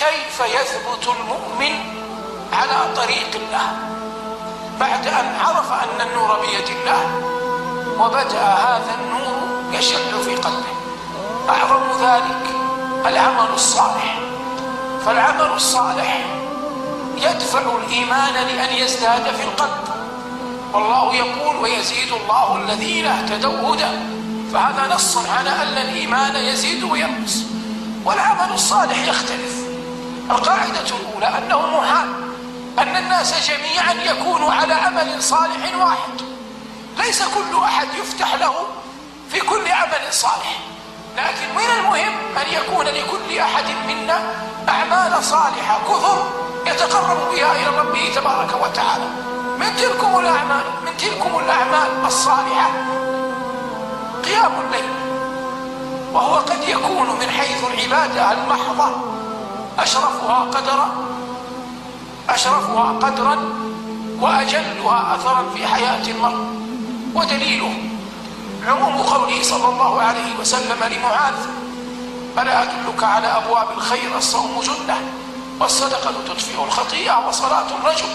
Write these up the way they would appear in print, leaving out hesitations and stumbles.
كيف يثبت المؤمن على طريق الله بعد أن عرف أن النور بيد الله وبدأ هذا النور يشع في قلبه؟ أعظم ذلك العمل الصالح. فالعمل الصالح يدفع الإيمان لأن يزداد في القلب، والله يقول ويزيد الله الذين اهتدوا هدى، فهذا نص على أن الإيمان يزيد وينقص. والعمل الصالح يختلف. القاعدة الأولى أنه محال أن الناس جميعا يكونوا على عمل صالح واحد، ليس كل أحد يفتح له في كل عمل صالح، لكن من المهم أن يكون لكل أحد منا أعمال صالحة كثر يتقرب بها إلى ربه تبارك وتعالى. من تلكم الأعمال الصالحة قيام الليل، وهو قد يكون من حيث العبادة المحضة أشرفها قدرا وأجلها أثرا في حياة المرء. ودليله عموم قوله صلى الله عليه وسلم لمعاذ: ألا أدلك على أبواب الخير؟ الصوم جنة، والصدقة تطفئ الخطيئة، وصلاة الرجل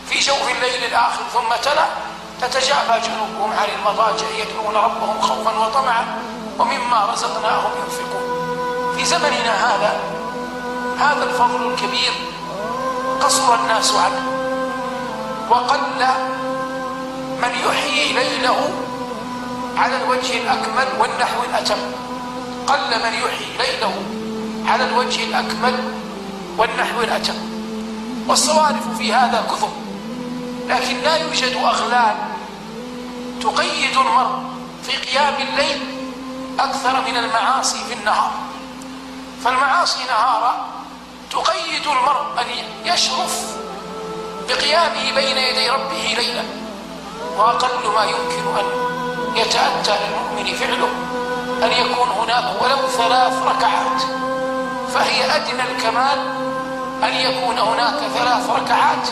في جوف الليل الآخر. ثم تلا: تتجافى جنوبهم عن المضاجع يدعون ربهم خوفا وطمعا ومما رزقناهم ينفقون. في زمننا هذا الفضل الكبير قصر الناس عنه، وقل من يحيي ليله على الوجه الأكمل والنحو الأتم. قل من يحيي ليله على الوجه الأكمل والنحو الأتم. والصوارف في هذا كثر، لكن لا يوجد أغلال تقيد المرء في قيام الليل أكثر من المعاصي في النهار. فالمعاصي نهارا تقيد المرء أن يشرف بقيامه بين يدي ربه ليلا، وأقل ما يمكن أن يتأتى للمؤمن فعله أن يكون هناك ولو 3 ركعات، فهي أدنى الكمال أن يكون هناك 3 ركعات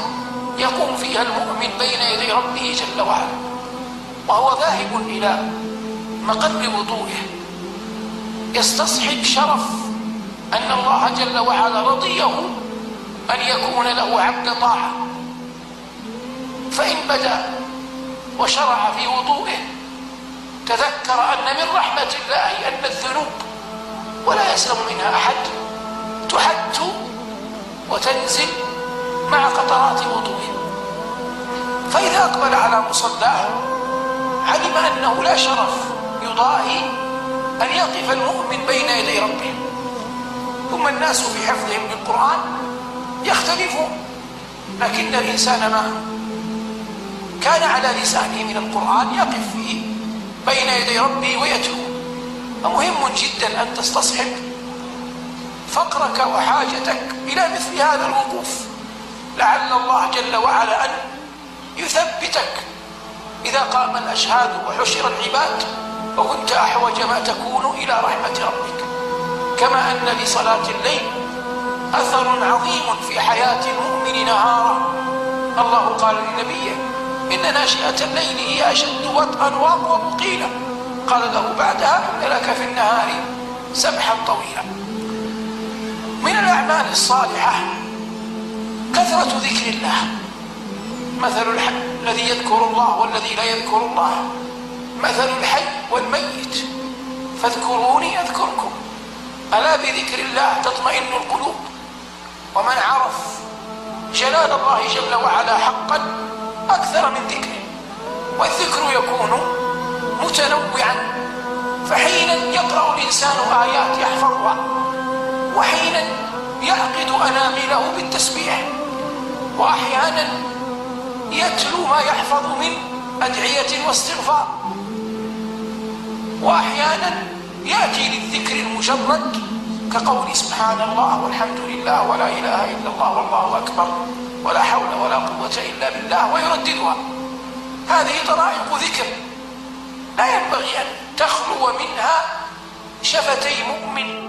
يقوم فيها المؤمن بين يدي ربه جل وعلا، وهو ذاهب إلى مقر وضوئه يستصحب شرف أن الله جل وعلا رضيه أن يكون له عبد طاعة. فإن بدأ وشرع في وضوئه تذكر أن من رحمة الله أن الذنوب ولا يسلم منها أحد تحد وتنزل مع قطرات وضوئه. فإذا أقبل على مصلاه علم أنه لا شرف يضاهي أن يقف المؤمن بين يدي ربه. ثم الناس في حفظهم للقرآن يختلفون، لكن الإنسان ما كان على لسانه من القرآن يقف فيه بين يدي ربه ويتلو. فمهم جدا أن تستصحب فقرك وحاجتك إلى مثل هذا الوقوف، لعل الله جل وعلا أن يثبتك إذا قام الأشهاد وحشر العباد، وكنت أحوج ما تكون إلى رحمة ربك. كما أن لصلاة الليل أثر عظيم في حياة المؤمن نهارا. الله قال لنبيه: إن ناشئة الليل هي أشد وطئا وأقوم قيلا. قال له بعدها: إن لك في النهار سبحا طويلا. من الأعمال الصالحة كثرة ذكر الله. مثل الحي الذي يذكر الله والذي لا يذكر الله مثل الحي والميت، فاذكروني أذكركم، ألا بذكر الله تطمئن القلوب. ومن عرف جلال الله جل وعلا حقا أكثر من ذكره، والذكر يكون متنوعا، فحينا يقرأ الإنسان آيات يحفظها، وحينا يعقد أنامله بالتسبيح، وأحيانا يتلو ما يحفظ من أدعية واستغفار، وأحيانا يأتي للذكر المجرد كقول سبحان الله والحمد لله ولا إله إلا الله والله أكبر ولا حول ولا قوة إلا بالله ويرددها. هذه طرائق ذكر لا ينبغي أن تخلو منها شفتي مؤمن